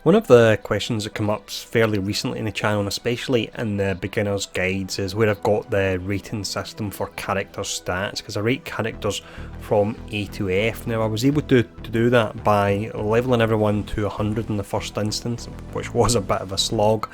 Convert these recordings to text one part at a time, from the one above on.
One of the questions that come up fairly recently in the channel, and especially in the beginner's guides, is where I've got the rating system for character stats, because I rate characters from A to F. Now I was able to do that by leveling everyone to 100 in the first instance, which was a bit of a slog.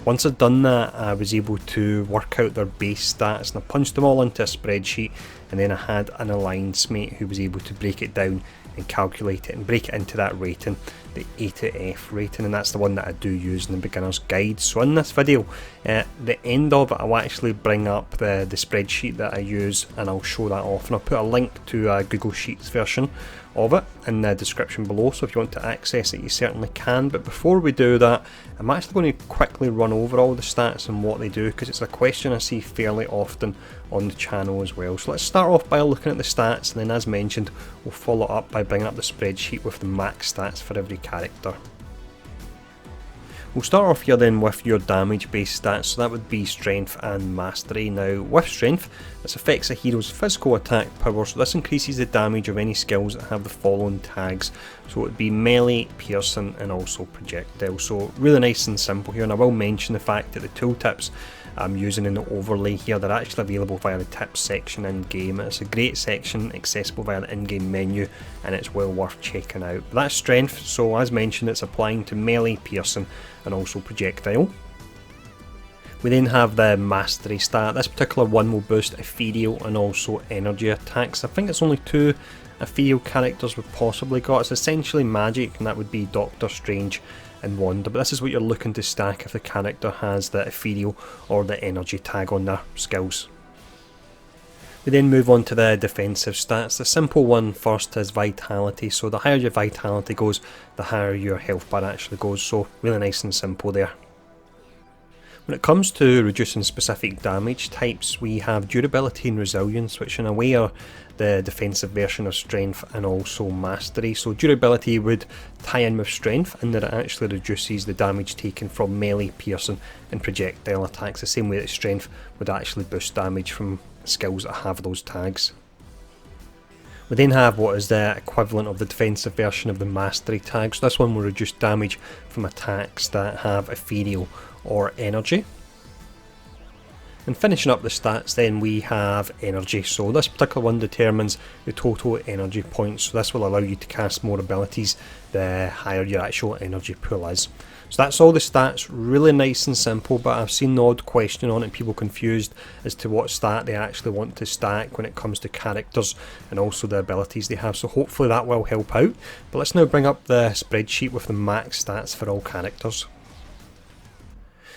Once I'd done that, I was able to work out their base stats, and I punched them all into a spreadsheet, and then I had an alliance mate who was able to break it down and calculate it and break it into that rating, the A to F rating, and that's the one that I do use in the beginner's guide. So in this video, at the end of it, I'll actually bring up the spreadsheet that I use, and I'll show that off, and I'll put a link to a Google Sheets version of it in the description below, so if you want to access it you certainly can. But before we do that, I'm actually going to quickly run over all the stats and what they do, because it's a question I see fairly often on the channel as well. So let's start off by looking at the stats, and then as mentioned we'll follow up by bringing up the spreadsheet with the max stats for every character. We'll start off here then with your damage based stats, so that would be strength and mastery. Now with strength, this affects a hero's physical attack power, so this increases the damage of any skills that have the following tags. So it would be melee, piercing and also projectile. So really nice and simple here, and I will mention the fact that the tooltips I'm using in the overlay here, they're actually available via the tips section in game. It's a great section accessible via the in-game menu, and it's well worth checking out. But that's strength, so as mentioned it's applying to melee, piercing and also projectile. We then have the mastery stat. This particular one will boost ethereal and also energy attacks. I think it's only 2 ethereal characters we've possibly got. It's essentially magic, and that would be Doctor Strange and Wanda, but this is what you're looking to stack if the character has the ethereal or the energy tag on their skills. We then move on to the defensive stats. The simple one first is vitality, so the higher your vitality goes, the higher your health bar actually goes, so really nice and simple there. When it comes to reducing specific damage types, we have durability and resilience, which in a way are the defensive version of strength and also mastery. So durability would tie in with strength in that it actually reduces the damage taken from melee, piercing and projectile attacks, the same way that strength would actually boost damage from skills that have those tags. We then have what is the equivalent of the defensive version of the mastery tag, so this one will reduce damage from attacks that have ethereal or energy. And finishing up the stats then, we have energy, so this particular one determines the total energy points, so this will allow you to cast more abilities the higher your actual energy pool is. So that's all the stats, really nice and simple, but I've seen the odd question on it, people confused as to what stat they actually want to stack when it comes to characters and also the abilities they have, so hopefully that will help out. But let's now bring up the spreadsheet with the max stats for all characters.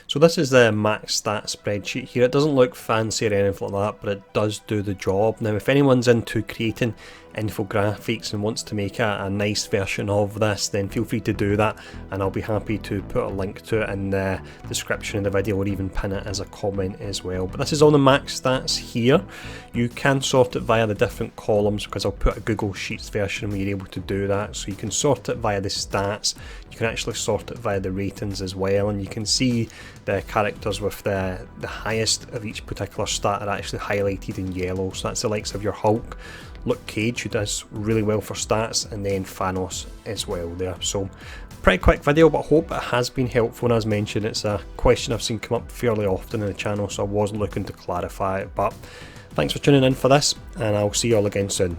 So this is the max stat spreadsheet here. It doesn't look fancy or anything like that, but it does do the job. Now if anyone's into creating infographics and wants to make a nice version of this, then feel free to do that, and I'll be happy to put a link to it in the description of the video, or even pin it as a comment as well. But this is all the max stats here. You can sort it via the different columns, because I'll put a Google Sheets version where you're able to do that. So you can sort it via the stats, you can actually sort it via the ratings as well, and you can see the characters with the highest of each particular stat are actually highlighted in yellow. So that's the likes of your Hulk, Luke Cage, who does really well for stats, and then Thanos as well there. So pretty quick video, but I hope it has been helpful, and as mentioned it's a question I've seen come up fairly often in the channel, so I wasn't looking to clarify it. But thanks for tuning in for this, and I'll see you all again soon.